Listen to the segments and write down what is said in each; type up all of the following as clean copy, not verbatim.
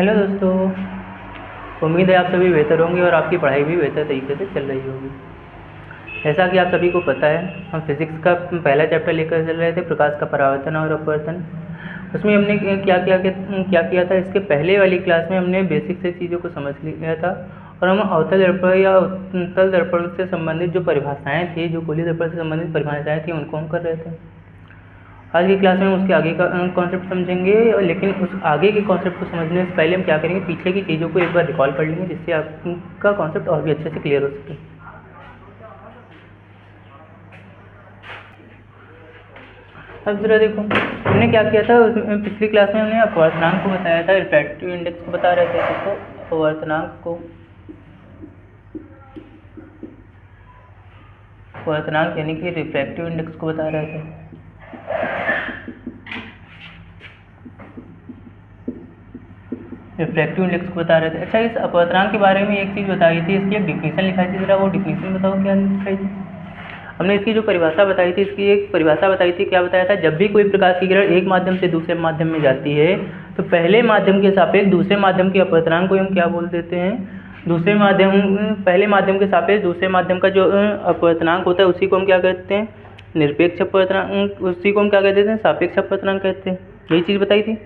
Hello दोस्तों। उम्मीद है आप सभी बेहतर होंगे और आपकी पढ़ाई भी बेहतर तरीके से चल रही होगी। जैसा कि आप सभी को पता है, हम फिज़िक्स का पहला चैप्टर लेकर चल रहे थे, प्रकाश का परावर्तन और अपवर्तन। उसमें हमने क्या किया था, इसके पहले वाली क्लास में हमने बेसिक से चीज़ों को समझ लिया था और हम अवतल दर्पण या उत्तल दर्पण से संबंधित जो परिभाषाएँ थी, जो गोलीय दर्पण से संबंधित परिभाषाएँ थी, उनको हम कर रहे थे। आज की क्लास में हम उसके आगे का कॉन्सेप्ट समझेंगे, लेकिन उस आगे के कॉन्सेप्ट को समझने से पहले हम क्या करेंगे, पीछे की चीज़ों को एक बार रिकॉल कर लेंगे, जिससे आपका कॉन्सेप्ट और भी अच्छे से क्लियर हो सके। अब जरा देखो, हमने क्या किया था। उसमें पिछली क्लास में हमने अपवर्तनांक को बताया था, रिफ्रैक्टिव इंडेक्स को बता रहे थे। तो अपवर्तनांक यानी कि रिफ्रैक्टिव इंडेक्स को बता रहे थे। रिफ्रैक्टिव इंडेक्स को बता रहे थे। अच्छा, इस अपवर्तनांक के बारे में एक चीज़ बताई थी, इसकी एक डिफिनीशन लिखाई थी। जरा वो डिफिनीशन बताओ, क्या लिखाई थी? हमने इसकी जो परिभाषा बताई थी, इसकी एक परिभाषा बताई थी। क्या बताया था? जब भी कोई प्रकाश की किरण एक माध्यम से दूसरे माध्यम में जाती है, तो पहले माध्यम के सापेक्ष दूसरे माध्यम के अपवर्तनांक को हम क्या बोल देते हैं? पहले माध्यम के सापेक्ष दूसरे माध्यम का जो अपवर्तनांक होता है, उसी को हम क्या कहते हैं? निरपेक्ष अपवर्तनांक। उसी को हम क्या कहते हैं? सापेक्ष अपवर्तनांक कहते हैं। यही चीज़ बताई थी।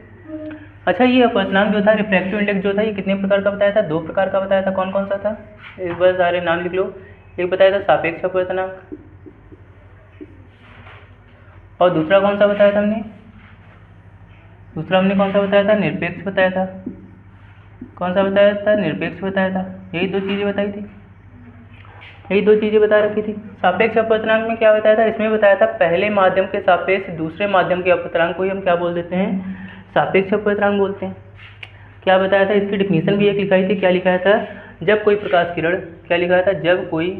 अच्छा, ये अपवर्तनांक जो था, रिफ्रैक्टिव इंडेक्स जो था, ये कितने प्रकार का बताया था? 2 प्रकार का बताया था। कौन कौन सा था? एक बार सारे नाम लिख लो। एक बताया था सापेक्ष अपवर्तनांक, और दूसरा कौन सा बताया था हमने? दूसरा हमने कौन सा बताया था? निरपेक्ष बताया था। कौन सा बताया था? निरपेक्ष बताया था। यही 2 चीज़ें बताई थी, यही 2 चीज़ें बता रखी थी। सापेक्ष अपवर्तनांक में क्या बताया था? इसमें बताया था पहले माध्यम के सापेक्ष दूसरे माध्यम के अपवर्तनांक को ही हम क्या बोल देते हैं? सापेक्ष अपवर्तनांक बोलते हैं। क्या बताया था? इसकी डिफिनीशन भी एक लिखाई थी। क्या लिखाया था? जब कोई प्रकाश किरण, क्या लिखाया था? जब कोई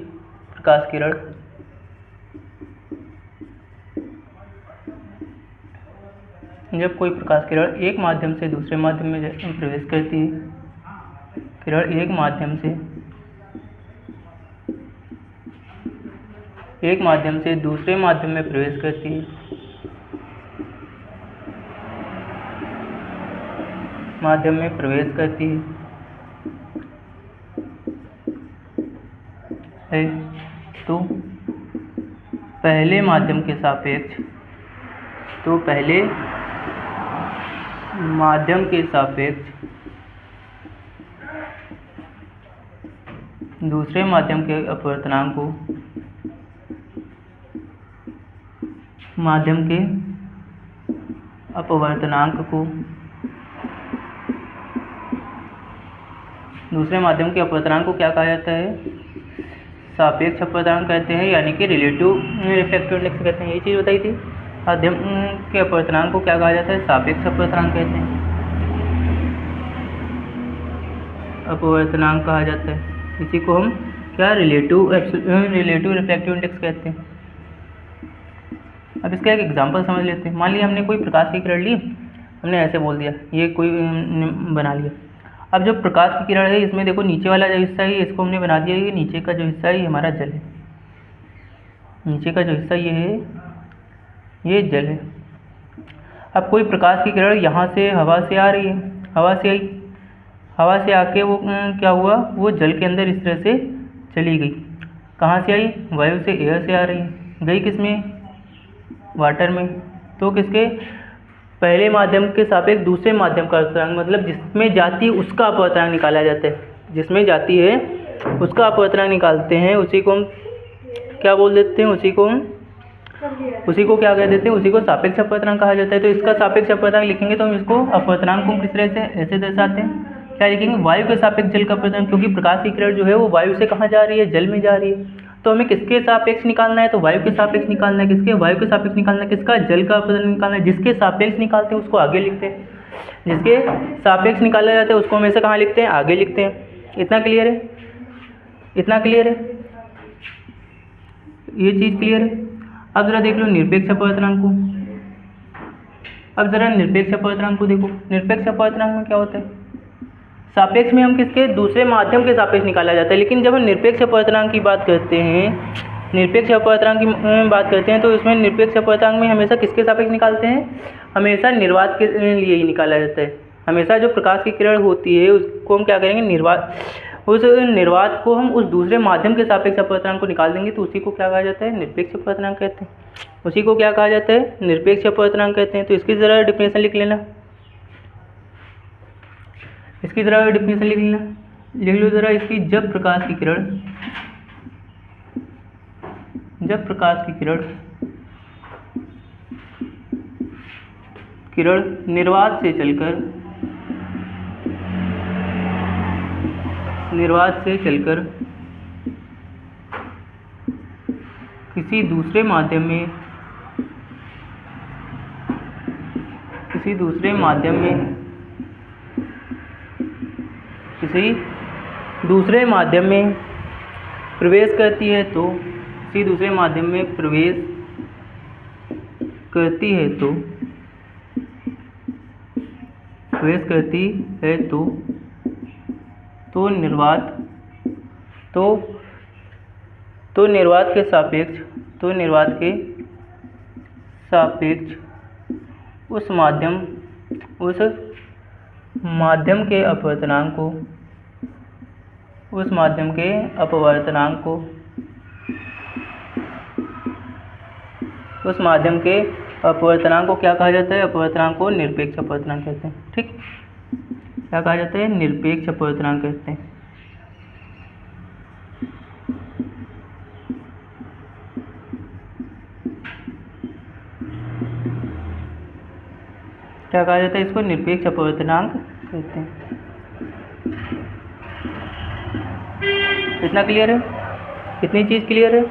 प्रकाश किरण एक माध्यम से दूसरे माध्यम में प्रवेश करती है, किरण एक माध्यम से दूसरे माध्यम में प्रवेश करती है, तो पहले माध्यम के सापेक्ष दूसरे माध्यम के अपवर्तनांक को क्या कहा जाता है? सापेक्ष अपवर्तनांक कहते हैं, यानी कि रिलेटिव रिफ्रैक्टिव इंडेक्स कहते हैं। यही चीज़ बताई थी। माध्यम के अपवर्तनांक को क्या कहा जाता है? सापेक्ष अपवर्तनांक कहते हैं, अपवर्तनांक कहा जाता है। इसी को हम क्या रिलेटिव रिफ्रैक्टिव इंडेक्स कहते हैं। अब इसका एक एग्जांपल समझ लेते हैं। मान लिया हमने कोई प्रकाश की किरण ली, हमने ऐसे बोल दिया, ये कोई बना लिया। अब जो प्रकाश की किरण है, इसमें देखो नीचे वाला जो हिस्सा है, इसको हमने बना दिया, ये नीचे का जो हिस्सा है ये हमारा जल है। नीचे का जो हिस्सा ये है, ये जल है। अब कोई प्रकाश की किरण यहाँ से हवा से आ रही है, हवा से आके वो क्या हुआ? वो जल के अंदर इस तरह से चली गई। कहाँ से आई? वायु से, एयर से आ रही है। गई किस में? वाटर में। तो किसके? पहले माध्यम के सापेक्ष दूसरे माध्यम का अपवर्तनांक, मतलब जिसमें जाती है उसका अपवर्तनांक निकाला जाता है। जिसमें जाती है उसका अपवर्तनांक निकालते हैं, उसी को हम क्या बोल देते हैं? उसी को क्या कह देते हैं? उसी को सापेक्ष अपवर्तनांक कहा जाता है। तो इसका सापेक्ष अपवर्तनांक लिखेंगे तो हम इसको अपवर्तनांक को किस तरह से ऐसे दर्शाते हैं? क्या लिखेंगे? वायु के सापेक्ष जल का अपवर्तनांक, क्योंकि प्रकाश की किरण जो है वो वायु से कहाँ जा रही है? जल में जा रही है। तो हमें किसके सापेक्ष निकालना है? तो वायु के सापेक्ष निकालना है। किसके? वायु के सापेक्ष निकालना है। किसका? जल का अपवर्तनांक निकालना है। जिसके सापेक्ष निकालते हैं उसको आगे लिखते हैं, जिसके सापेक्ष निकाला जाता है उसको हमेशा कहाँ लिखते हैं? आगे लिखते हैं। इतना क्लियर है? ये चीज़ क्लियर है? अब जरा देख लो निरपेक्ष अपवर्तनांक को। देखो, निरपेक्ष अपवर्तनांक में क्या होता है? सापेक्ष में हम किसके? दूसरे माध्यम के सापेक्ष निकाला जाता है। लेकिन जब हम निरपेक्ष अपवर्तनांक की बात करते हैं, तो इसमें निरपेक्ष अपवर्तनांक में हमेशा किसके सापेक्ष निकालते हैं? हमेशा निर्वात के लिए ही निकाला जाता है। हमेशा जो प्रकाश की किरण होती है उसको हम क्या करेंगे, निर्वात, उस निर्वात को हम उस दूसरे माध्यम के सापेक्ष अपवर्तनांक को निकाल देंगे, तो उसी को क्या कहा जाता है, निरपेक्ष अपवर्तनांक कहते हैं। उसी को क्या कहा जाता है, निरपेक्ष अपवर्तनांक कहते हैं। तो इसकी ज़रा डिफिनेशन लिख लेना, इसकी ज़रा डिफिनेशन लिख लेना, लिख लो ज़रा इसकी। जब प्रकाश की किरण, जब प्रकाश की किरण निर्वात से चलकर किसी दूसरे माध्यम में प्रवेश करती है तो निर्वात के सापेक्ष उस माध्यम के अपवर्तनांक को क्या कहा जाता है, अपवर्तनांक को निरपेक्ष अपवर्तनांक कहते हैं। ठीक, क्या कहा जाता है, निरपेक्ष अपवर्तनांक कहते हैं। क्या कहा जाता है, इसको निरपेक्ष अपवर्तनांक कहते हैं। इतना क्लियर है, कितनी चीज़ क्लियर है।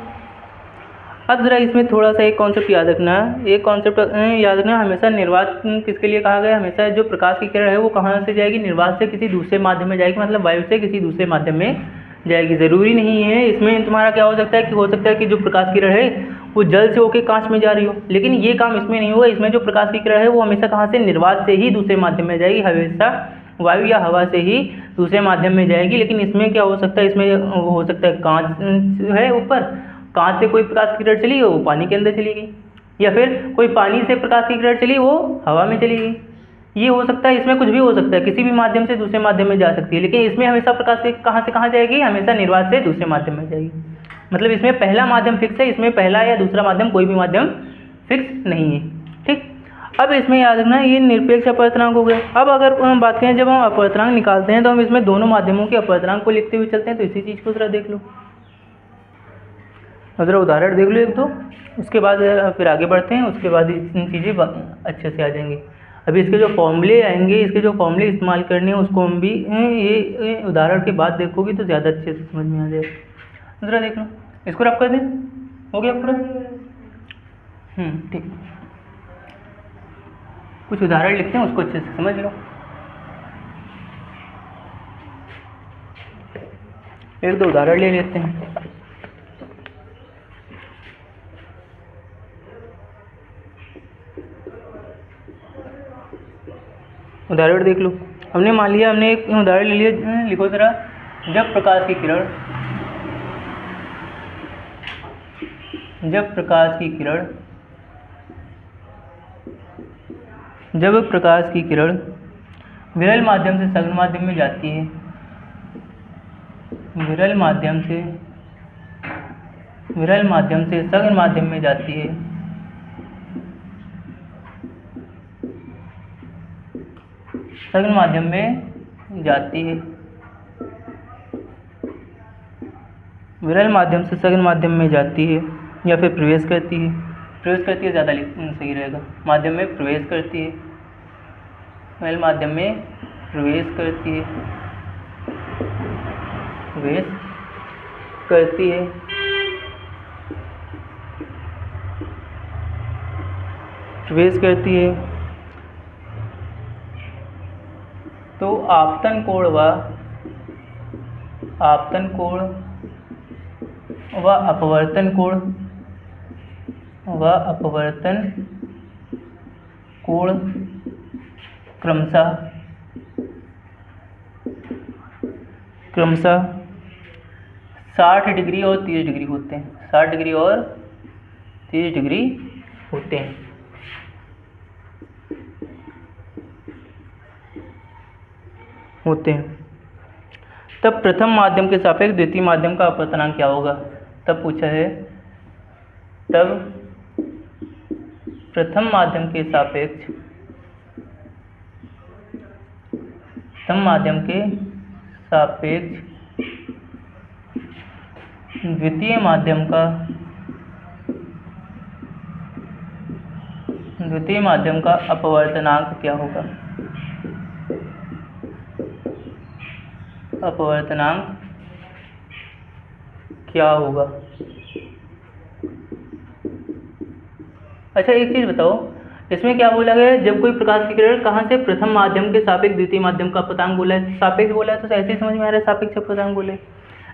अब ज़रा इसमें थोड़ा सा एक कॉन्सेप्ट याद रखना, हमेशा निर्वात किसके लिए कहा गया, हमेशा जो प्रकाश की किरण है वो कहाँ से जाएगी, निर्वात से किसी दूसरे माध्यम में जाएगी, मतलब वायु से किसी दूसरे माध्यम में जाएगी। ज़रूरी नहीं है इसमें तुम्हारा क्या हो सकता है कि जो प्रकाश की किरण है वो जल से होकर कांच में जा रही हो, लेकिन ये काम इसमें नहीं होगा। इसमें जो प्रकाश की किरण है वो हमेशा कहाँ से, निर्वात से ही दूसरे माध्यम में जाएगी, हमेशा वायु या हवा से ही दूसरे माध्यम में जाएगी। लेकिन इसमें क्या हो सकता है, इसमें वो हो सकता है कांच है ऊपर, कांच से कोई प्रकाश की किरण चली वो पानी के अंदर चली गई, या फिर कोई पानी से प्रकाश की किरण चली वो हवा में चली गई। ये हो सकता है, इसमें कुछ भी हो सकता है, किसी भी माध्यम से दूसरे माध्यम में जा सकती है। लेकिन इसमें हमेशा प्रकाश की कहाँ से कहाँ जाएगी, हमेशा निर्वात से दूसरे माध्यम में जाएगी। मतलब इसमें पहला माध्यम फिक्स है, इसमें पहला या दूसरा माध्यम कोई भी माध्यम फिक्स नहीं है। ठीक, अब इसमें याद रखना ये निरपेक्ष अपवर्तनांक हो गए। अब अगर हम बात करें, जब हम अपवर्तनांक निकालते हैं तो हम इसमें दोनों माध्यमों के अपवर्तनांक को लिखते हुए चलते हैं। तो इसी चीज़ को जरा देख लो, ज़रा उदाहरण देख लो एक दो, उसके बाद फिर आगे बढ़ते हैं, उसके बाद इन चीज़ें अच्छे से आ जाएंगी। अभी इसके जो फॉर्मूले आएंगे, इसके जो फॉर्मूले इस्तेमाल करने हैं उसको हम भी ये उदाहरण के बाद देखोगे तो ज़्यादा अच्छे से समझ में आ जाएगा। ज़रा देख लो, इसको रफ कर दें, हो गया पूरा। ठीक, कुछ उदाहरण लिखते हैं, उसको अच्छे से समझ लो। एक दो उदाहरण ले लेते हैं। उदाहरण देख लो, हमने मान लिया, हमने एक उदाहरण ले लिया, लिखो ज़रा। जब प्रकाश की किरण विरल माध्यम से सघन माध्यम में जाती है, विरल माध्यम से सघन माध्यम में जाती है, सघन माध्यम में जाती है, विरल माध्यम से सघन माध्यम में जाती है, या फिर प्रवेश करती है। प्रवेश करती है ज़्यादा सही रहेगा, माध्यम में प्रवेश करती है, विरल माध्यम में प्रवेश करती है, प्रवेश करती है। प्रवेश करती है तो आपतन कोण व अपवर्तन कोण क्रमशः 60 डिग्री और 30 डिग्री होते हैं, 60 डिग्री और 30 डिग्री होते हैं। होते हैं तब प्रथम माध्यम के सापेक्ष द्वितीय माध्यम का अपवर्तनांक क्या होगा। तब पूछा है, तब प्रथम माध्यम के सापेक्ष प्रथम माध्यम के सापेक्ष द्वितीय माध्यम का अपवर्तनांक क्या होगा। अपवर्तनांक क्या होगा। अच्छा एक चीज़ बताओ, इसमें क्या बोला गया है, जब कोई प्रकाश की किरण कहाँ से प्रथम माध्यम के सापेक्ष द्वितीय माध्यम का अपवर्तनांक बोला है, सापेक्ष बोला है तो ऐसे ही समझ में आ रहा है सापेक्ष अपवर्तनांक बोले,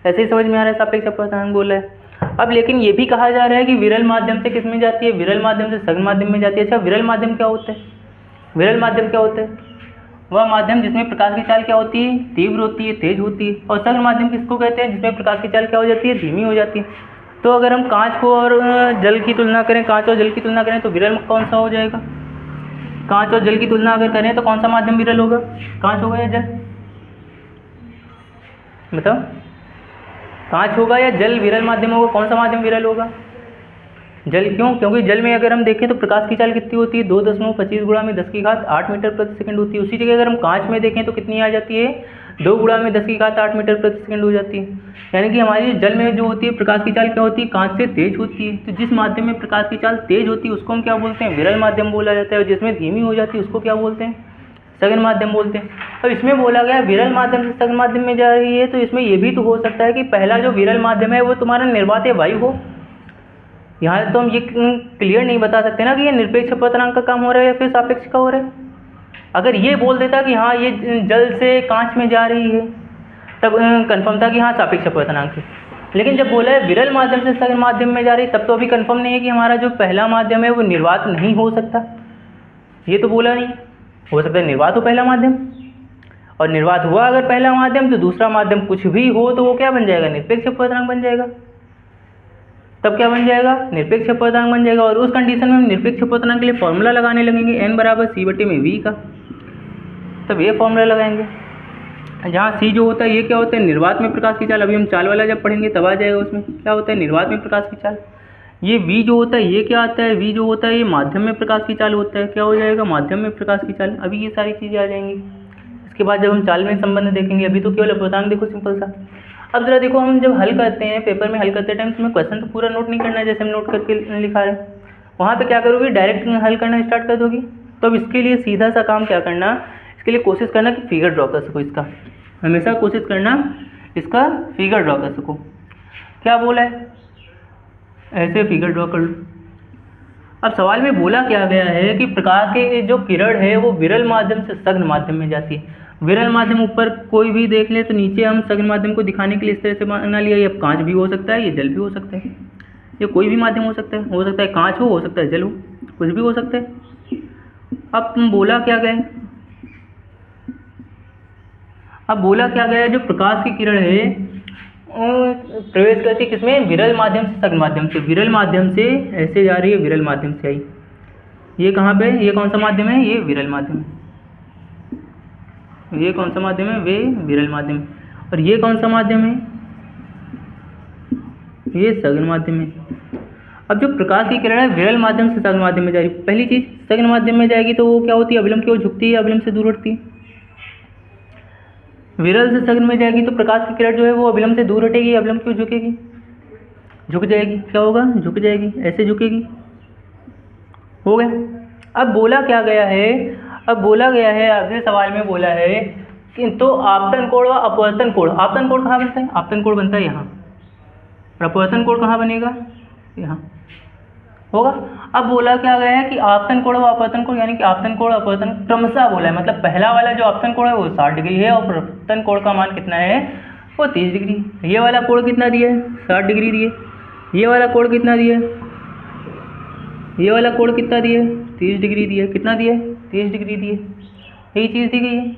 ऐसे ही समझ में आ रहा है सापेक्ष अपवर्तनांक बोला है। अब लेकिन ये भी कहा जा रहा है कि विरल माध्यम से किस में जाती है, विरल माध्यम से सघन माध्यम में जाती है। अच्छा विरल माध्यम क्या होता है, विरल माध्यम क्या होता है, वह माध्यम जिसमें प्रकाश की चाल क्या होती है, तीव्र होती है, तेज होती है। और सघन माध्यम किसको कहते हैं, जिसमें प्रकाश की चाल क्या हो जाती है, धीमी हो जाती है। तो अगर हम कांच को और जल की तुलना करें, कांच और जल की तुलना करें तो विरल कौन सा हो जाएगा। कांच और जल की तुलना अगर करें तो कौन सा माध्यम विरल होगा, कांच होगा या जल, बताओ। कांच होगा या जल विरल माध्यम होगा, कौन सा माध्यम विरल होगा, जल। क्यों, क्योंकि जल में अगर हम देखें तो प्रकाश की चाल कितनी होती है, 2.25 गुणा में 10⁸ मीटर प्रति सेकंड होती है। उसी जगह अगर हम कांच में देखें तो कितनी आ जाती है, 2 गुणा में 10⁸ मीटर प्रति सेकंड हो जाती है। यानी कि हमारी जल में जो होती है प्रकाश की चाल क्या होती है, कांच से तेज होती है। तो जिस माध्यम में प्रकाश की चाल तेज होती है उसको हम क्या बोलते हैं, विरल माध्यम बोला जाता है। और जिसमें धीमी हो जाती है उसको क्या बोलते हैं, सघन माध्यम बोलते हैं। अब इसमें बोला गया विरल माध्यम से सघन माध्यम में जा रही है, तो इसमें यह भी तो हो सकता है कि पहला जो विरल माध्यम है वो तुम्हारा निर्वात या वायु हो। यहाँ तो हम ये क्लियर नहीं बता सकते ना कि ये निरपेक्ष अपवर्तनांक का काम हो रहा है या फिर सापेक्ष का हो रहा है। अगर ये बोल देता कि हाँ ये जल से कांच में जा रही है तब कंफर्म था कि हाँ सापेक्ष अपवर्तनांक है। लेकिन जब बोला है विरल माध्यम से सघन माध्यम में जा रही तब तो अभी कंफर्म नहीं है कि हमारा जो पहला माध्यम है वो निर्वात नहीं हो सकता। ये तो बोला नहीं, हो सकता है निर्वात हो पहला माध्यम, और निर्वात हुआ अगर पहला माध्यम तो दूसरा माध्यम कुछ भी हो तो वो क्या बन जाएगा, निरपेक्ष अपवर्तनांक बन जाएगा। तब क्या बन जाएगा, निरपेक्ष अपवर्तनांक बन जाएगा। और उस कंडीशन में हम निरपेक्ष अपवर्तनांक के लिए फॉर्मूला लगाने लगेंगे, n बराबर c/v का। तब ये फॉर्मूला लगाएंगे, जहाँ c जो होता है ये क्या होता है, निर्वात में प्रकाश की चाल। अभी हम चाल वाला जब पढ़ेंगे तब आ जाएगा, उसमें क्या होता है निर्वात में प्रकाश की चाल। ये v जो होता है ये क्या आता है, v जो होता है ये माध्यम में प्रकाश की चाल होता है। क्या हो जाएगा, माध्यम में प्रकाश की चाल। अभी ये सारी चीज़ें आ जाएंगी। इसके बाद जब हम चाल में संबंध देखेंगे, अभी तो केवल अपवर्तनांक देखो सिंपल सा। अब जरा देखो, हम जब हल करते हैं पेपर में, हल करते टाइम तुम्हें क्वेश्चन तो पूरा नोट नहीं करना है जैसे हम नोट करके लिखा है। वहाँ पे क्या करोगी, डायरेक्ट हल करना स्टार्ट कर दोगी। तो अब इसके लिए सीधा सा काम क्या करना, इसके लिए कोशिश करना कि फिगर ड्रॉ कर सको। इसका हमेशा कोशिश करना इसका फिगर ड्रॉ कर सको। क्या बोला है, ऐसे फिगर ड्रॉ कर लो। अब सवाल में बोला क्या गया है कि प्रकाश की जो किरण है वो विरल माध्यम से सघन माध्यम में जाती है। विरल माध्यम ऊपर कोई भी देख ले तो नीचे हम सघन माध्यम को दिखाने के लिए इस तरह से बना लिया। ये कांच भी हो सकता है, ये जल भी हो सकता है, ये कोई भी माध्यम हो सकता है कांच हो सकता है जल हो, कुछ भी हो सकता है। अब बोला क्या गया, अब बोला क्या गया, जो प्रकाश की किरण है प्रवेश करती है किसमें, विरल माध्यम से सघन माध्यम से। विरल माध्यम से ऐसे जा रही है, विरल माध्यम से आई। ये कहाँ पे, ये कौन सा माध्यम है, ये विरल माध्यम है। ये कौन सा माध्यम है, वे विरल माध्यम। और ये कौन सा माध्यम है, ये सघन माध्यम है। अब जो प्रकाश की किरण है विरल माध्यम से सघन माध्यम में जा रही है। पहली चीज, सघन माध्यम में जाएगी तो वो क्या होती है, अविलंब की ओर झुकती है, अविलंब से दूर हटती है। विरल से सघन में जाएगी तो प्रकाश की किरण जो है वो अविलंब से दूर हटेगी, अविलंब क्यों झुकेगी, झुक जाएगी। क्या होगा, झुक जाएगी, ऐसे झुकेगी। हो गया। अब बोला क्या गया है, अब बोला गया है अगले सवाल में बोला है कि तो आपतन कोण व अपवर्तन कोण, आपतन कोण कहाँ बनता है, आपतन कोण बनता है यहाँ, और अपवर्तन कोण कहाँ बनेगा, यहाँ होगा। अब बोला क्या गया है कि आपतन कोण व अपवर्तन कोण, यानी कि आपतन कोण अपवर्तन क्रमशः बोला है। मतलब पहला वाला जो आपतन कोण है वो 60 डिग्री है और अपवर्तन कोण का मान कितना है, वो 30 डिग्री। ये वाला कोण कितना दिया है, 60 डिग्री दिए। ये वाला कोण कितना दिया है, ये वाला कोण कितना दिया है, 30 डिग्री दिया। कितना दिया है, 30 डिग्री दिए। यही चीज़ दी गई है।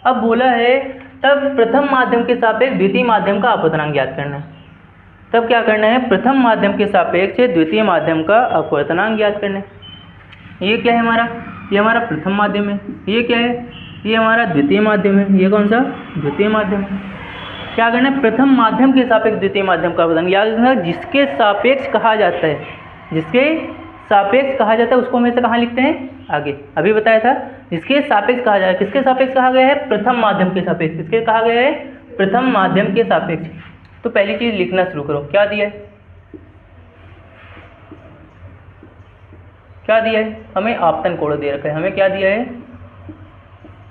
अब बोला है तब प्रथम माध्यम के सापेक्ष द्वितीय माध्यम का अपवर्तनांक ज्ञात करना है। तब क्या करना है, प्रथम माध्यम के सापेक्ष द्वितीय माध्यम का अपवर्तनांक ज्ञात करना है। ये क्या है हमारा, ये हमारा प्रथम माध्यम है। ये क्या है, ये हमारा द्वितीय माध्यम है। ये कौन सा? द्वितीय माध्यम। क्या करना है? प्रथम माध्यम के सापेक्ष द्वितीय माध्यम का पता याद रखना, जिसके सापेक्ष कहा जाता है, जिसके सापेक्ष कहा जाता है उसको हमेशा कहाँ लिखते हैं? आगे। अभी बताया था जिसके सापेक्ष कहा जाए, किसके सापेक्ष कहा गया है? प्रथम माध्यम के सापेक्ष। किसके कहा गया है? प्रथम माध्यम के सापेक्ष। तो पहली चीज लिखना शुरू करो। क्या दिया है? क्या दिया है? हमें आपतन कोण दे रखा है। हमें क्या दिया है?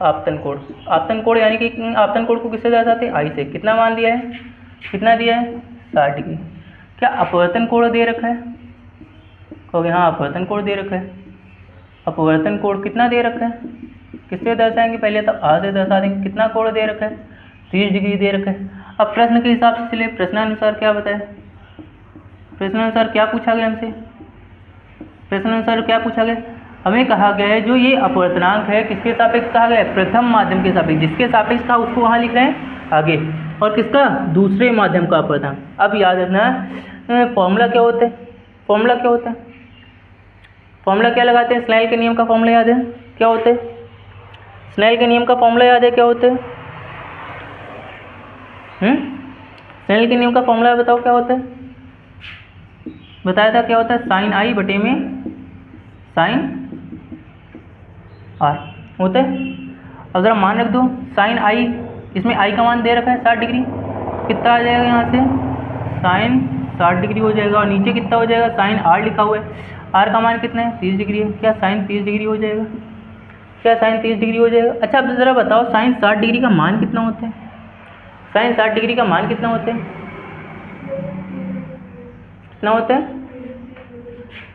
आपतन कोण। आपतन कोण यानी कि आपतन कोण को किससे दर्शाते हैं? आई से। कितना मान दिया है? कितना दिया है? 60 डिग्री। क्या अपवर्तन कोण दे रखा है? कहोगे हाँ अपवर्तन कोण दे रखा है। अपवर्तन कोण कितना दे रखा है? किससे दर्शाएंगे? पहले तो आ से दर्शा देंगे। कितना कोण दे रखा है? 30 डिग्री दे रखा है। अब प्रश्न के हिसाब से चलिए, प्रश्नानुसार क्या बताया? प्रश्नानुसार क्या पूछा गया हमसे? प्रश्नानुसार क्या पूछा गया? हमें कहा गया है जो ये अपवर्तनांक है किसके सापेक्ष कहा गया है? प्रथम माध्यम के सापेक्ष। जिसके सापेक्ष था उसको वहाँ लिख रहे हैं आगे, और किसका? दूसरे माध्यम का अपवर्तनांक। अब याद रखना फॉर्मूला क्या होता है? फॉर्मूला क्या होता है? फॉर्मूला क्या लगाते हैं? स्नेल के नियम का फॉर्मूला याद है? क्या होता है? स्नेल के नियम का फॉर्मूला याद है? क्या होता है? स्नेल के नियम का फॉर्मूला बताओ क्या होता है? बताया था क्या होता है? साइन आई बटे में साइन आर होता है। अब जरा मान रख दो, साइन आई, इसमें आई का मान दे रखा है 60 डिग्री। कितना आ जाएगा यहाँ से? साइन 60 डिग्री हो जाएगा। और नीचे कितना हो जाएगा? साइन आर लिखा हुआ है। आर का मान कितना है? 30 डिग्री है। क्या साइन 30 डिग्री हो जाएगा? क्या साइन 30 डिग्री हो जाएगा? अच्छा अब ज़रा बताओ साइन 60 डिग्री का मान कितना होता है? साइन 60 डिग्री का मान कितना होता है? कितना होता है?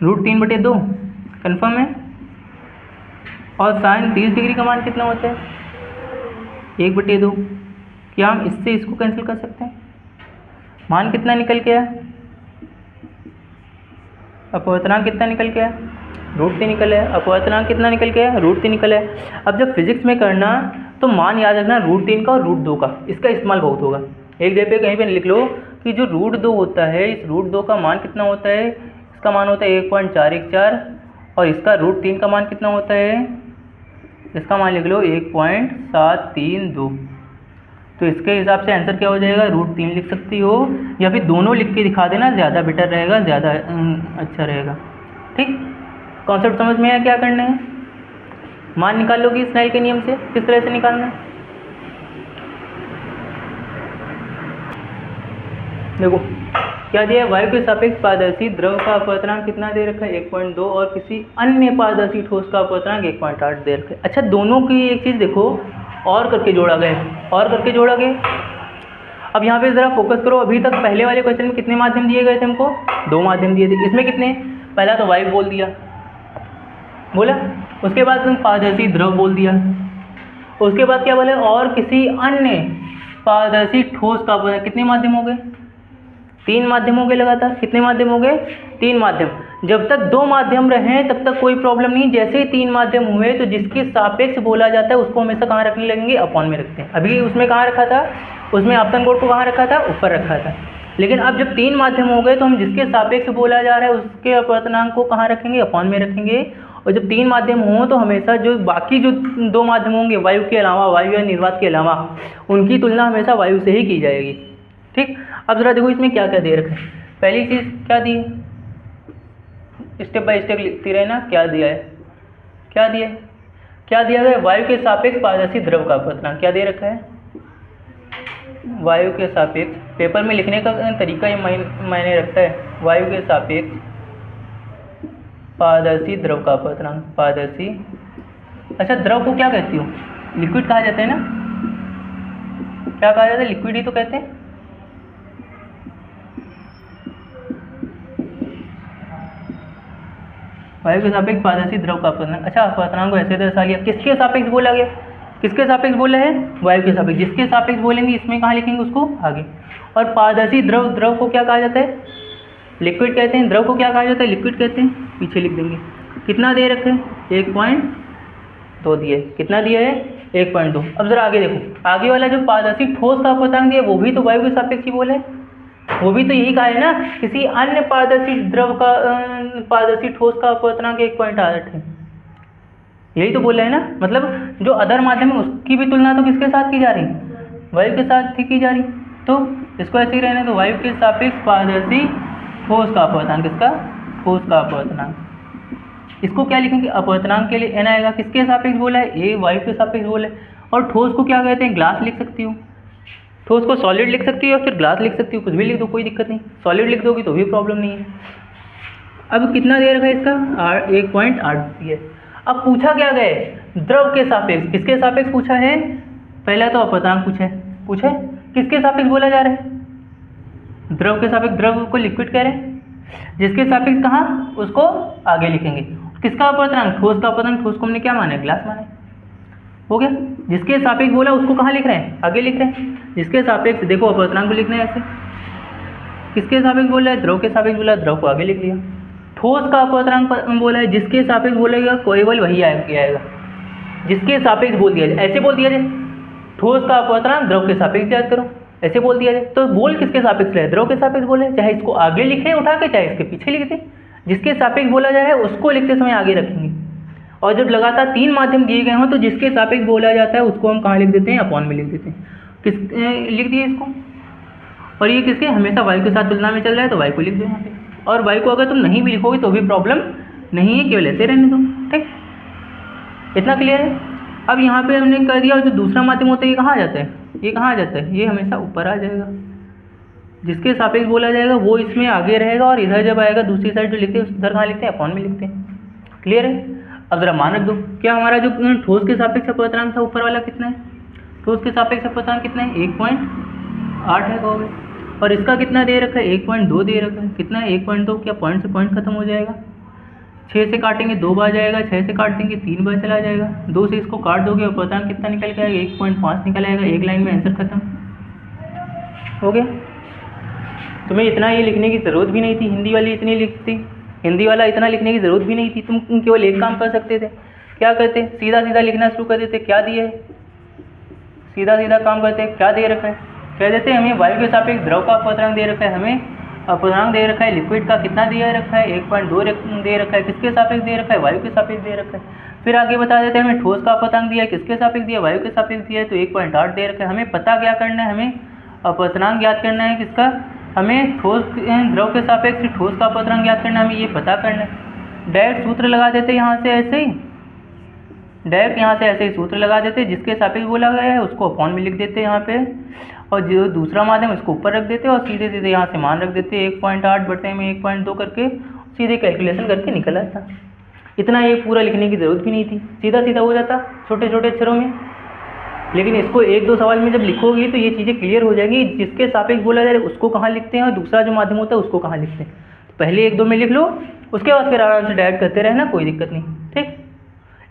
√3/2 कन्फर्म है। और साइन 30 डिग्री का मान कितना होता है? 1/2। क्या हम इससे इसको कैंसिल कर सकते हैं? मान कितना निकल के आया? अपवर्तनांक कितना निकल के आया? √3 निकल आया। अपवर्तनांक कितना निकल के आया? √3 निकल आया। अब जब फिजिक्स में करना तो मान याद रखना √3 का और √2 का, इसका इस्तेमाल बहुत होगा। एक जगह पे कहीं पे लिख लो कि जो √2 होता है, इस √2 का मान कितना होता है? इसका मान होता है 1.414। और इसका √3 का मान कितना होता है? इसका मान लिख लो 1.732। तो इसके हिसाब से आंसर क्या हो जाएगा? √3 लिख सकती हो, या फिर दोनों लिख के दिखा देना, ज़्यादा बेटर रहेगा, ज़्यादा अच्छा रहेगा। ठीक, कॉन्सेप्ट समझ में आया क्या करना है? मान निकाल लोगी स्नेल के नियम से। किस तरह से निकालना है? देखो क्या दिया है? वायु के सापेक्ष पारदर्शी द्रव का अपवर्तनांक कितना दे रखा है? 1.2। और किसी अन्य पारदर्शी ठोस का अपवर्तनांक 1.8 दे रखा है। अच्छा दोनों की एक चीज़ देखो, और करके जोड़ा गया, और करके जोड़ा गया। अब यहाँ पे ज़रा फोकस करो। अभी तक पहले वाले क्वेश्चन में कितने माध्यम दिए गए थे हमको? 2 माध्यम दिए थे। इसमें कितने? पहला तो वायु बोल दिया, बोला। उसके बाद तुम पारदर्शी द्रव बोल दिया। उसके बाद क्या बोले? और किसी अन्य पारदर्शी ठोस का अपवर्तनांक। कितने माध्यम हो गए? 3 माध्यम हो गए लगातार। कितने माध्यम हो गए? 3 माध्यम। जब तक 2 माध्यम रहे तब तक कोई प्रॉब्लम नहीं। जैसे ही 3 माध्यम हुए तो जिसके सापेक्ष बोला जाता है उसको हमेशा कहाँ रखने लगेंगे? अपॉन में रखते हैं। अभी उसमें कहाँ रखा था? उसमें आपतन कोण को कहाँ रखा था? ऊपर रखा था। लेकिन अब जब 3 माध्यम हो गए तो हम जिसके सापेक्ष बोला जा रहा है उसके अपवर्तनांक को कहाँ रखेंगे? अपॉन में रखेंगे। और जब 3 माध्यम हों तो हमेशा जो बाकी जो 2 माध्यम होंगे वायु के अलावा, वायु या निर्वात के अलावा, उनकी तुलना हमेशा वायु से ही की जाएगी। ठीक, अब जरा देखो इसमें क्या क्या दे रखा है। पहली चीज़ क्या दी है? स्टेप बाय स्टेप लिखती रहे ना। क्या दिया है? क्या दिया है? क्या दिया गया? वायु के सापेक्ष पारदर्शी द्रव का अपवर्तनांक। क्या दे रखा है? वायु के सापेक्ष। पेपर में लिखने का तरीका ही मायने रखता है। वायु के सापेक्ष पारदर्शी द्रव का अपवर्तनांक। पारदर्शी, अच्छा द्रव को क्या कहती हो? लिक्विड कहा जाता है ना। क्या कहा जाता है? लिक्विड ही तो कहते हैं। वायु के सापेक्ष पारदर्शी द्रव का अपवर्तनांक। अच्छा अपवर्तनांक को ऐसे दर्शा लिया। किसके सापेक्ष बोला गया? किसके सापेक्ष बोला है? वायु के सापेक्ष। जिसके सापेक्ष बोलेंगे इसमें कहाँ लिखेंगे उसको? आगे। और पारदर्शी द्रव, द्रव को क्या कहा जाता है? लिक्विड कहते हैं। द्रव को क्या कहा जाता है? लिक्विड कहते हैं। पीछे लिख देंगे। कितना दे रखे? 1.2 दिया है। कितना दिया है? 1.2। अब जरा आगे देखो, आगे वाला जो पारदर्शी ठोस का अपवर्तनांक दिया वो भी तो वायु के सापेक्ष ही बोले, वो भी तो यही कहा है ना। किसी अन्य पारदर्शी द्रव का पारदर्शी ठोस का अपवर्तनांक 1.8 है। यही तो बोला है ना, मतलब जो अदर माध्यम है उसकी भी तुलना तो किसके साथ की जा रही, वायु के साथ ही की जा रही। तो इसको ऐसे ही रहने दो, वायु के सापेक्ष पारदर्शी ठोस का अपवर्तनांक, किसका, ठोस का अपवर्तनांक। इसको क्या लिखेंगे, अपवर्तनांक के लिए n आएगा, किसके सापेक्ष बोला है, ए वायु के सापेक्ष बोला है। और ठोस को क्या कहते हैं, ग्लास लिख सकती हो, ठोस को सॉलिड लिख सकती हो या फिर ग्लास लिख सकती हो, कुछ भी लिख दो कोई दिक्कत नहीं, सॉलिड लिख दोगी तो भी प्रॉब्लम नहीं है। अब कितना दे रखा है इसका 1.8 है। अब पूछा क्या गया है, द्रव के सापेक्ष, किसके सापेक्ष पूछा है, पहला तो अपवर्तनांक पूछा है, किसके सापेक्ष बोला जा रहा है, द्रव के सापेक्ष, द्रव को लिक्विड कह रहे हैं, जिसके सापेक्ष कहाँ उसको आगे लिखेंगे। किसका अपवर्तनांक, ठोस का अपवर्तनांक, ठोस को हमने क्या माना है, ग्लास माना है, हो गया। जिसके सापेक्ष बोला उसको कहाँ लिख रहे हैं, आगे लिख रहे हैं, जिसके सापेक्ष देखो अपवर्तनांक को लिखना है ऐसे, किसके सापेक्ष बोला है, द्रव के सापेक्ष बोला, द्रव को आगे लिख लिया। ठोस का अपवर्तनांक बोला है, जिसके सापेक्ष बोलेगा केवल वही आएगा, जिसके सापेक्ष बोल दिया जाए, ऐसे बोल दिया जाए ठोस का अपवर्तनांक द्रव के सापेक्ष याद करो, ऐसे बोल दिया जाए तो बोल किसके सापेक्ष है, द्रव के सापेक्ष बोले, चाहे इसको आगे लिखे उठा के चाहे इसके पीछे लिख दे, जिसके सापेक्ष बोला जाए उसको लिखते समय आगे रखेंगे। और जब लगातार 3 माध्यम दिए गए हों तो जिसके सापेक्ष बोला जाता है उसको हम कहाँ लिख देते हैं, अपॉन में लिख देते हैं, किस लिख दिए इसको। और ये किसके, हमेशा वायु के साथ तुलना में चल रहा है तो वायु को लिख दो यहाँ पे, और वायु को अगर तुम नहीं भी लिखोगे तो भी प्रॉब्लम नहीं है, केवल ऐसे रहने दो, ठीक, इतना क्लियर है। अब यहाँ पे हमने कर दिया, और जो दूसरा माध्यम होता है ये कहाँ आ जाता है, ये कहाँ आ जाता है, ये हमेशा ऊपर आ जाएगा, जिसके सापेक्ष बोला जाएगा वो इसमें आगे रहेगा, और इधर जब आएगा दूसरी साइड जो लिखते हैं उधर कहाँ लिखते हैं, अपॉन में लिखते हैं, क्लियर है। अब जरा मान रख दो, क्या हमारा जो ठोस के सापेक्ष अपवर्तनांक था ऊपर वाला कितना है, ठोस के सापेक्ष अपवर्तनांक कितना है, 1.8 है कहोगे, और इसका कितना दे रखा है, 1.2 दे रखा है, कितना है 1.2, क्या पॉइंट से पॉइंट खत्म हो जाएगा, 6 से काटेंगे 2 बार जाएगा, 6 से काट देंगे 3 बार चला जाएगा, 2 से इसको काट दोगे और अपवर्तनांक कितना निकल के आएगा, 1.5 निकल आएगा, एक लाइन में आंसर खत्म हो गया। तुम्हें इतना ये लिखने की ज़रूरत भी नहीं थी, हिंदी वाली इतनी लिखती, हिंदी वाला इतना लिखने की ज़रूरत भी नहीं थी, तुम केवल एक काम कर सकते थे, क्या करते, सीधा सीधा लिखना शुरू कर देते, क्या दिए, सीधा सीधा काम करते, क्या दे रखा है, कह देते हमें वायु के सापेक्ष द्रव का अपवर्तनांक दे रखा है, हमें अपवर्तनांक दे रखा है लिक्विड का कितना दिया रखा है, 1.2 दे रखा है, किसके सापेक्ष दे रखा है, वायु के सापेक्ष दे रखा है। फिर आगे बता देते हैं हमें ठोस का अपवर्तनांक दिया है, किसके सापेक्ष दिया, वायु के सापेक्ष दिया है, तो 1.8 दे रखा है। हमें पता क्या करना है, हमें अपवर्तनांक याद करना है, किसका, हमें ठोस द्रव के सापेक्ष ठोस का अपवर्तनांक याद करना है, हमें ये पता करना है। डायरेक्ट सूत्र लगा देते यहाँ से ऐसे ही, डायरेक्ट यहाँ से ऐसे ही सूत्र लगा देते, जिसके सापेक्ष बोला गया है उसको अपॉन में लिख देते यहाँ पे, और जो दूसरा माध्यम इसको ऊपर रख देते और सीधे सीधे यहाँ से मान रख देते, 1.8 बटे में 1.2 करके सीधे कैलकुलेशन करके निकल आता। इतना ये पूरा लिखने की ज़रूरत भी नहीं थी, सीधा सीधा हो जाता छोटे छोटे अक्षरों में। लेकिन इसको 1-2 सवाल में जब लिखोगी तो ये चीज़ें क्लियर हो जाएंगी, जिसके सापेक्ष बोला जाए उसको कहाँ लिखते हैं और दूसरा जो माध्यम होता है उसको कहाँ लिखते हैं। तो पहले 1-2 में लिख लो, उसके बाद फिर आराम से डायरेक्ट करते रहना, कोई दिक्कत नहीं, ठीक।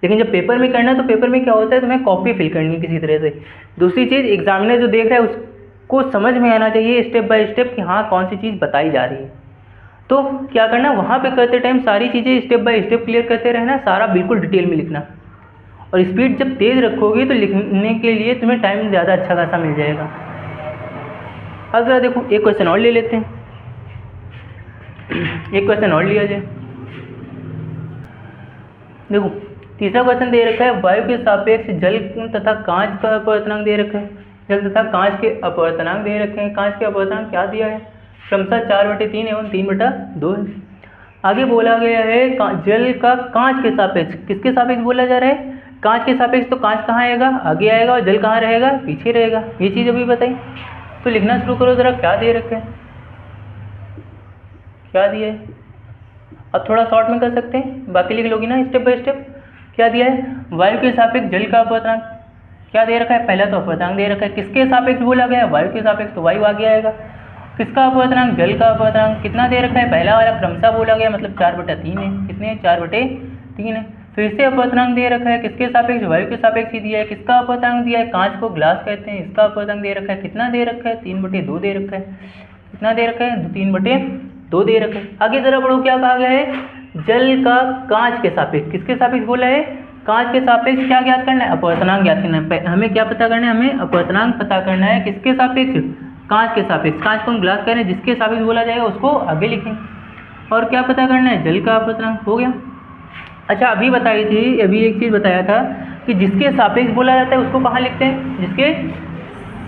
लेकिन जब पेपर में करना है तो पेपर में क्या होता है, तुम्हें कॉपी फिल करनी है किसी तरह से। दूसरी चीज़, एग्जामिनर जो देख रहा है उसको समझ में आना चाहिए स्टेप बाय स्टेप कि हाँ कौन सी चीज़ बताई जा रही है। तो क्या करना, वहाँ पे करते टाइम सारी चीज़ें स्टेप बाय स्टेप क्लियर करते रहना, सारा बिल्कुल डिटेल में लिखना। और स्पीड जब तेज़ रखोगे तो लिखने के लिए तुम्हें टाइम ज़्यादा अच्छा खासा मिल जाएगा। अब जरा देखो एक क्वेश्चन और ले लेते हैं, एक क्वेश्चन और लिया जाए। देखो तीसरा क्वेश्चन दे रखा है, वायु के सापेक्ष जल तथा कांच का अपवर्तनांक दे रखा है, जल तथा कांच के अपवर्तनांक दे रखे हैं। कांच के अपवर्तनांक क्या दिया है, क्रमशः 4/3 एवं 3/2 है। आगे बोला गया है जल का कांच के सापेक्ष, किसके सापेक्ष बोला जा रहा है, कांच के सापेक्ष। तो कांच कहाँ आएगा, आगे आएगा, और जल कहाँ रहेगा, पीछे रहेगा। ये चीज़ अभी बताई, तो लिखना शुरू करो जरा, क्या दे रखे हैं, क्या दिया है। अब थोड़ा शॉर्ट में कर सकते हैं, बाकी लिख लोगी ना स्टेप बाय स्टेप। क्या दिया है, वायु के सापेक्ष जल का अपवर्तनांक क्या दे रखा है, पहला तो अपवर्तनांक दे रखा है, किसके सापेक्ष बोला गया है, वायु के सापेक्ष, तो वायु आगे आएगा। किसका अपवर्तनांक, जल का अपवर्तनांक कितना दे रखा है, पहला वाला क्रमशः बोला गया, मतलब 4/3 है, कितने 4/3 है। फिर से अपवर्तनांक दे रखा है, किसके सापेक्ष, वायु के सापेक्ष ही दिया है। किसका अपवर्तनांक दिया है, कांच को ग्लास कहते हैं, इसका अपवर्तनांक दे रखा है, कितना दे रखा है, 3/2 दे रखा है। कितना दे रखा है, 3/2 दे रखा है। आगे जरा बढ़ो, क्या कहा गया है, जल का कांच के सापेक्ष, किसके सापेक्ष बोला है, कांच के सापेक्ष क्या ज्ञात करना है, अपवर्तनांक ज्ञात करना है। हमें क्या पता करना है, हमें अपवर्तनांक पता करना है, किसके सापेक्ष, कांच के सापेक्ष। कांच को हम ग्लास कह रहे हैं, जिसके सापेक्ष बोला जाएगा उसको आगे लिखेंगे। और क्या पता करना है, जल का अपवर्तनांक, हो गया। अच्छा अभी बताई थी, अभी एक चीज़ बताया था कि जिसके सापेक्ष बोला जाता है उसको कहाँ लिखते हैं, जिसके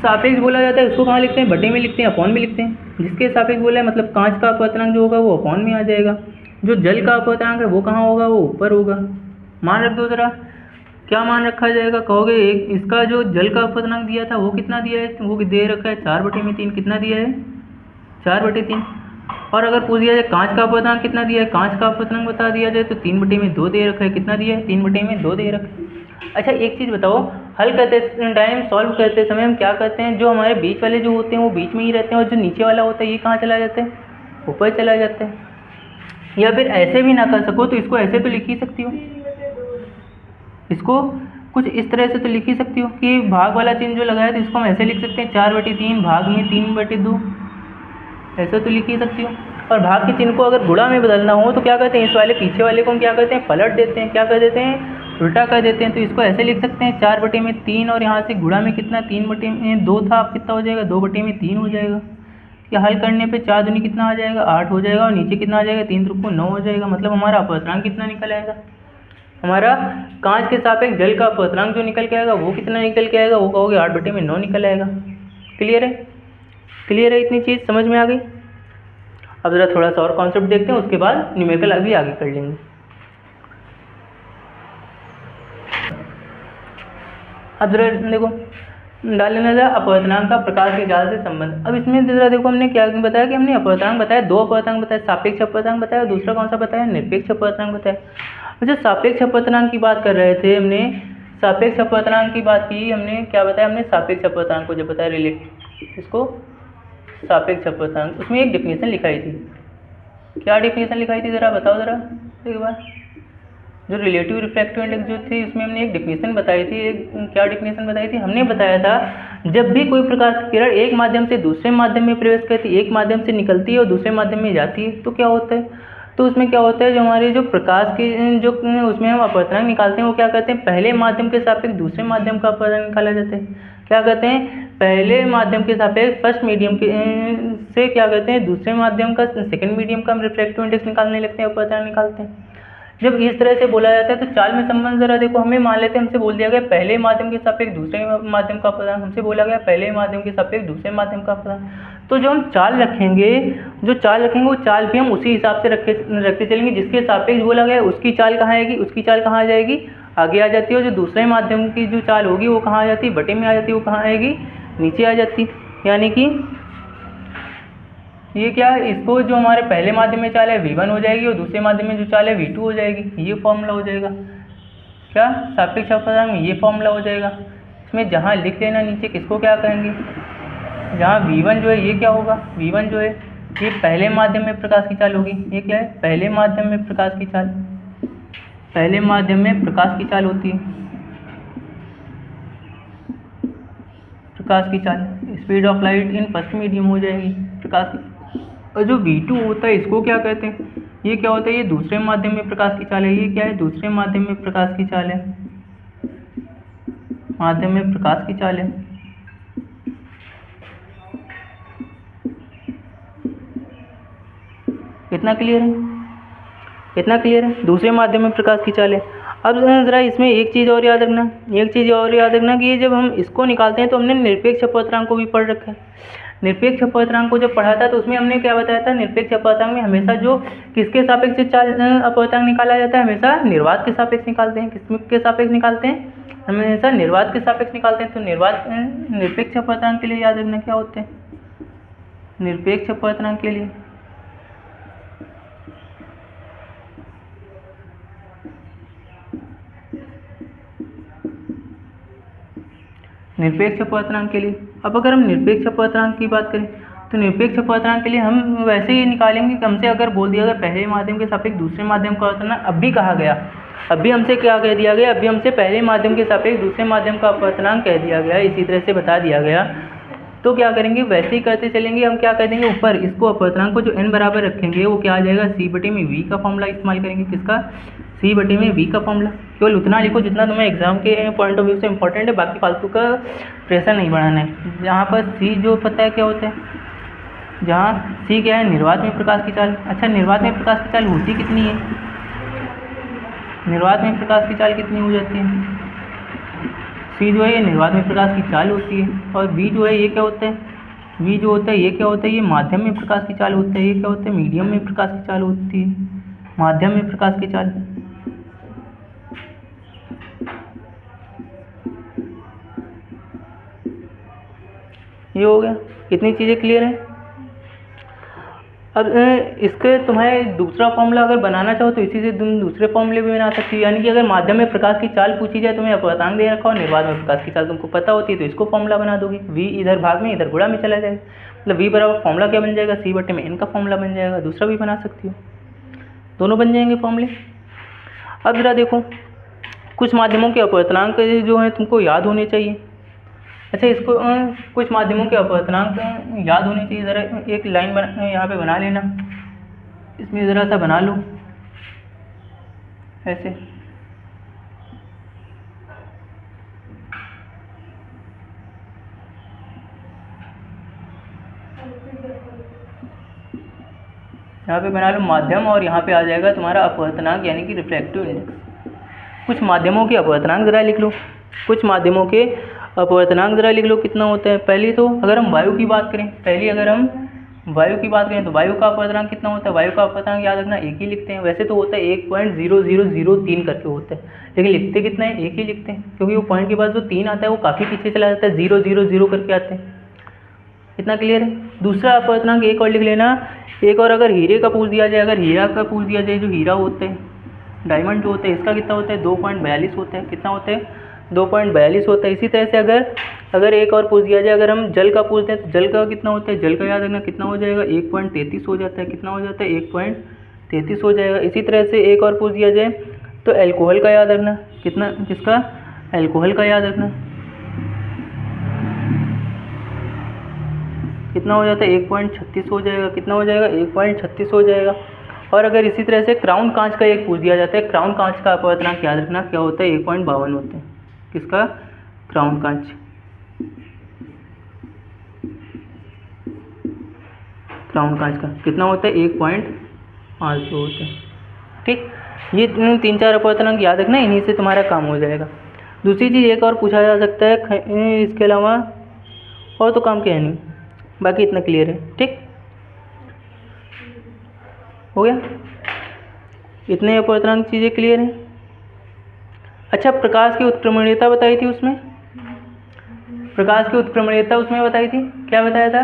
सापेक्ष बोला जाता है उसको कहाँ लिखते हैं, बटे में लिखते हैं, अपॉन में लिखते हैं। जिसके सापेक्ष बोला है मतलब कांच का अपवर्तनांक जो होगा वो अपॉन में आ जाएगा, जो जल का अपवर्तनांक है वो कहाँ होगा, वो ऊपर होगा। मान रख दो ज़रा, क्या मान रखा जाएगा, कहोगे एक इसका जो जल का अपवर्तनांक दिया था वो कितना दिया है, वो दे रखा है 4/3। कितना दिया है, 4/3। और अगर पूछ दिया जाए कांच का अपवर्तनांक कितना दिया है, कांच का अपवर्तनांक बता दिया जाए तो 3/2 दे रखा है। कितना दिया है, 3/2 दे रखा है। अच्छा एक चीज़ बताओ, हल करते टाइम, सॉल्व करते समय हम क्या करते हैं, जो हमारे बीच वाले जो होते हैं वो बीच में ही रहते हैं और जो नीचे वाला होता है ये कहाँ चला जाता है, ऊपर चला जाता है। या फिर ऐसे भी ना कर सको तो इसको ऐसे तो लिख ही सकती हो, इसको कुछ इस तरह से तो लिख ही सकती हो कि भाग वाला चिन्ह जो लगाया तो इसको हम ऐसे लिख सकते हैं 4/3 भाग में 3/2, ऐसा तो लिख ही सकती हो। और भाग के चिन्ह को अगर गुणा में बदलना हो तो क्या करते हैं, इस वाले पीछे वाले को हम क्या करते हैं, पलट देते हैं, क्या कर देते हैं, उल्टा कर देते हैं। तो इसको ऐसे लिख सकते हैं 4/3 और यहाँ से गुणा में कितना 3/2 था, अब कितना हो जाएगा 2/3 हो जाएगा। या हल करने पे 4 दूनी कितना आ जाएगा 8 हो जाएगा, और नीचे कितना आ जाएगा 3 त्रिकोण 9 हो जाएगा। मतलब हमारा अपवर्तनांक कितना निकल आएगा, हमारा कांच के सापेक्ष जल का अपवर्तनांक जो निकल के आएगा वो कितना निकल के आएगा, वो कहोगे 8/9 निकल आएगा। क्लियर है, क्लियर है, इतनी चीज़ समझ में आ गई। अब ज़रा थोड़ा सा और कॉन्सेप्ट देखते हैं, उसके बाद न्यूमेरिकल अभी आगे कर लेंगे। अब जरा देखो डाल लेना जरा अपवर्तनांक का प्रकाश के जाल से संबंध। अब इसमें जरा देखो हमने क्या बताया कि हमने अपवर्तनांक बताया, दो अपवर्तनांक बताया, सापेक्ष अपवर्तनांक बताया, दूसरा कौन सा बताया, निरपेक्ष अपवर्तनांक बताया। अच्छा सापेक्ष अपवर्तनांक की बात कर रहे थे हमने, सापेक्ष अपवर्तनांक की बात की हमने, क्या बताया हमने, सापेक्ष अपवर्तनांक को जब बताया रिलेट इसको सापेक्ष अपवर्तनांक, उसमें एक डेफिनेशन लिखाई थी। क्या डेफिनेशन लिखाई थी जरा बताओ जरा एक बार। जो रिलेटिव रिफ्रैक्टिव इंडेक्स जो थी उसमें हमने एक डेफिनेशन बताई थी, क्या डेफिनेशन बताई थी, हमने बताया था जब भी कोई प्रकाश की किरण एक माध्यम से दूसरे माध्यम में प्रवेश करती है, एक माध्यम से निकलती है और दूसरे माध्यम में जाती है तो क्या होता है, तो उसमें क्या होता है, जो हमारे जो प्रकाश के जो उसमें हम अपवर्तनांक निकालते हैं वो क्या करते हैं, पहले माध्यम के सापेक्ष दूसरे माध्यम का अपवर्तनांक निकाला जाता है। क्या कहते हैं, पहले माध्यम के सापेक्ष फर्स्ट मीडियम के से क्या कहते हैं, दूसरे माध्यम का सेकंड मीडियम का हम रिफ्रैक्टिव इंडेक्स निकालने लगते हैं, अपवर्तनांक निकालते हैं। जब इस तरह से बोला जाता है तो चाल में संबंध जरा देखो, हमें मान लेते हैं हमसे बोल दिया गया पहले माध्यम के सापेक्ष दूसरे माध्यम का अपवर्तनांक, हमसे बोला गया पहले माध्यम के सापेक्ष दूसरे माध्यम का अपवर्तनांक। तो जो हम चाल रखेंगे, जो चाल रखेंगे वो चाल भी हम उसी हिसाब से रखते चलेंगे, जिसके सापेक्ष बोला गया उसकी चाल कहाँ आएगी, उसकी चाल कहाँ आ जाएगी, आगे आ जाती है। और जो दूसरे माध्यम की जो चाल होगी वो कहाँ आ जाती है, बटे में आ जाती है, वो कहाँ आएगी, नीचे आ जाती। यानी कि ये क्या है, इसको जो हमारे पहले माध्यम में चाल है v1 हो जाएगी और दूसरे माध्यम में जो चाल है v2 हो जाएगी। ये फॉर्मूला हो जाएगा क्या, सापेक्ष अपवर्तनांक में ये फॉर्मूला हो जाएगा। इसमें जहाँ लिख लेना नीचे किसको क्या कहेंगे, जहाँ v1 जो है ये क्या होगा, v1 जो है ये पहले माध्यम में प्रकाश की चाल होगी। ये क्या है, पहले माध्यम में प्रकाश की चाल, पहले माध्यम में प्रकाश की चाल होती है, प्रकाश की चाल। Speed of light in first medium हो जाएगी प्रकाश की। और जो v2 होता है इसको क्या कहते हैं, ये क्या होता है, ये दूसरे माध्यम में प्रकाश की चाल है। ये क्या है, दूसरे माध्यम में प्रकाश की चाल है, माध्यम में प्रकाश की चाल है। कितना क्लियर है, कितना क्लियर है, दूसरे माध्यम में प्रकाश की चाल है। अब ज़रा इसमें एक चीज़ और याद रखना, एक चीज़ और याद रखना कि ये जब हम इसको निकालते हैं तो हमने निरपेक्ष अपवर्तनांक को भी पढ़ रखा है। निरपेक्ष अपवर्तनांक को जब पढ़ा था तो उसमें हमने क्या बताया था, निरपेक्ष अपवर्तनांक में हमेशा जो किसके सापेक्ष से चाल अपवर्तनांक निकाला जाता है, हमेशा निर्वात के सापेक्ष निकालते हैं। किसके सापेक्ष निकालते हैं, हमेशा निर्वात के सापेक्ष निकालते हैं। तो निर्वात निरपेक्ष अपवर्तनांक के लिए याद रखना क्या होते हैं, निरपेक्ष अपवर्तनांक के लिए निरपेक्ष अपवर्तनांक के लिए। अब अगर हम निरपेक्ष अपवर्तनांक की बात करें तो निरपेक्ष अपवर्तनांक के लिए हम वैसे ही निकालेंगे कि हमसे अगर बोल दिया गया पहले माध्यम के सापेक्ष दूसरे माध्यम का अपवर्तनांक, अब भी कहा गया, अभी हमसे क्या कह दिया गया, अभी हमसे पहले माध्यम के सापेक्ष दूसरे माध्यम का अपवर्तनांक कह दिया गया, इसी तरह से बता दिया गया। तो क्या करेंगे, वैसे ही करते चलेंगे। हम क्या कर देंगे, ऊपर इसको अपवर्तनांक को जो n बराबर रखेंगे वो क्या आ जाएगा, c/v का फॉर्मूला इस्तेमाल करेंगे। किसका, c/v का फॉर्मूला। केवल उतना लिखो जितना तुम्हें एग्जाम के पॉइंट ऑफ व्यू से इंपॉर्टेंट है, बाकी फालतू का प्रेशर नहीं बढ़ाना है। यहाँ पर c जो पता है क्या होता है, जहाँ c क्या है, निर्वात में प्रकाश की चाल। अच्छा निर्वात में प्रकाश की चाल होती कितनी है, निर्वात में प्रकाश की चाल कितनी हो जाती है? सी जो है ये निर्वात में प्रकाश की चाल होती है, और बी जो है ये क्या होता है? वी जो होता है ये क्या होता है? ये माध्यम में प्रकाश की चाल होता है। ये क्या होता है? मीडियम में प्रकाश की चाल होती है, माध्यम में प्रकाश की चाल। ये हो गया, कितनी चीज़ें क्लियर हैं? अब इसके तुम्हें दूसरा फॉर्मूला अगर बनाना चाहो तो इसी से तुम दूसरे फॉर्मूले भी बना सकती हो। यानी कि अगर माध्यम में प्रकाश की चाल पूछी जाए, तुम्हें अपवर्तनांक दे रखा हो, निर्वात में प्रकाश की चाल तुमको पता होती है, तो इसको फॉर्मूला बना दोगी। v इधर भाग में इधर गुणा में चला जाएगा, मतलब v बराबर फॉर्मूला क्या बन जाएगा? c बटे में n का फॉर्मूला बन जाएगा। दूसरा भी बना सकती हो, दोनों बन जाएंगे फॉर्मूले। अब जरा देखो, कुछ माध्यमों के अपवर्तनांक जो है तुमको याद होने चाहिए। अच्छा, इसको कुछ माध्यमों के अपवर्तनांक याद होने चाहिए। ज़रा एक लाइन यहाँ पे बना लेना, इसमें ज़रा सा बना लो ऐसे। यहाँ पे बना लो माध्यम, और यहाँ पे आ जाएगा तुम्हारा अपवर्तनांक यानी कि रिफ्रैक्टिव इंडेक्स। कुछ माध्यमों के अपवर्तनांक ज़रा लिख लो, कुछ माध्यमों के अपवर्तनांक ज़रा लिख लो कितना होता है। पहली तो अगर हम वायु की बात करें, तो वायु का अपवर्तनांक कितना होता है? वायु का अपवर्तनांक याद रखना, एक ही लिखते हैं। वैसे तो होता है 1.0003 करके होता है, लेकिन लिखते कितना है? एक ही लिखते हैं, क्योंकि वो पॉइंट के बाद जो 3 आता है वो काफ़ी पीछे चला जाता है, 000 करके आते हैं। इतना क्लियर है? दूसरा अपवर्तनांक एक और लिख लेना, एक और अगर हीरे का पूछ दिया जाए, अगर हीरा का पूछ दिया जाए, जो हीरा होते हैं, डायमंड जो होता है, इसका कितना होता है? 2.42 होता है। कितना होता है? 2.42 होता है। इसी तरह से अगर एक और पूछ दिया जाए, अगर हम जल का पूछते हैं तो जल का कितना होता है? जल का याद रखना कितना हो जाएगा? 1.33 हो जाता है। कितना हो जाता है? 1.33 हो जाएगा। इसी तरह से एक और पूछ दिया जाए तो एल्कोहल का याद रखना, कितना? किसका? एल्कोहल का याद रखना कितना हो जाता है? 1.36 हो जाएगा। कितना हो जाएगा? 1.36 हो जाएगा। और अगर इसी तरह से क्राउन कांच का एक पूछ दिया जाता है, क्राउन कांच का अपवर्तनांक याद रखना क्या होता है? 1.52 होता है। किसका? क्राउन कांच। क्राउन कांच का कितना होता है? 1.52 होता है। ठीक, ये 3-4 अपवर्तनांक याद रखना, इन्हीं से तुम्हारा काम हो जाएगा। दूसरी चीज़ एक और पूछा जा सकता है इसके अलावा, और तो काम क्या है नहीं, बाकी इतना क्लियर है। ठीक हो गया, इतने अपवर्तनांक चीज़ें क्लियर हैं। अच्छा, प्रकाश की उत्क्रमणीयता बताई थी उसमें, प्रकाश की उत्क्रमणीयता उसमें बताई थी, क्या बताया था?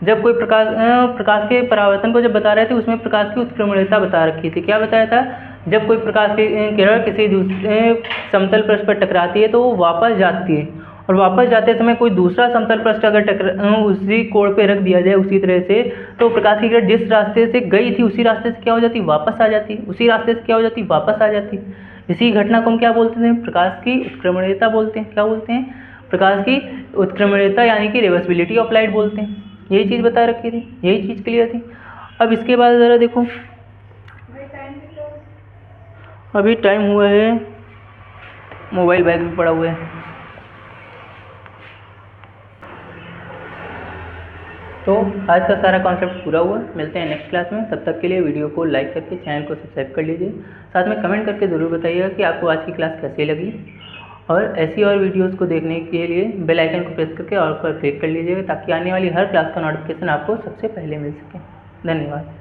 जब कोई प्रकाश के परावर्तन को जब बता रहे थे, उसमें प्रकाश की उत्क्रमणीयता बता रखी थी। क्या बताया था? जब कोई प्रकाश की किरण किसी दूसरे समतल पृष्ठ पर टकराती है तो वो वापस जाती है, और वापस जाते समय कोई दूसरा समतल पृष्ठ अगर उसी कोण पे रख दिया जाए उसी तरह से, तो प्रकाश की किरण जिस रास्ते से गई थी उसी रास्ते से क्या हो जाती? वापस आ जाती। उसी रास्ते से क्या हो जाती? वापस आ जाती। इसी घटना को हम क्या बोलते हैं? प्रकाश की उत्क्रमणीयता बोलते हैं। क्या बोलते हैं? प्रकाश की उत्क्रमणीयता यानी कि रिवर्सिबिलिटी ऑफ लाइट बोलते हैं। यही चीज़ बता रखी थी, यही चीज़ क्लियर थी। अब इसके बाद ज़रा देखो, अभी टाइम हुआ है, मोबाइल बैग में पड़ा हुआ है। तो आज का सारा कॉन्सेप्ट पूरा हुआ। मिलते हैं नेक्स्ट क्लास में, तब तक के लिए वीडियो को लाइक करके चैनल को सब्सक्राइब कर लीजिए। साथ में कमेंट करके ज़रूर बताइएगा कि आपको आज की क्लास कैसी लगी, और ऐसी और वीडियोस को देखने के लिए बेल आइकन को प्रेस करके ऑल पर क्लिक कर लीजिएगा, ताकि आने वाली हर क्लास का नोटिफिकेशन आपको सबसे पहले मिल सके। धन्यवाद।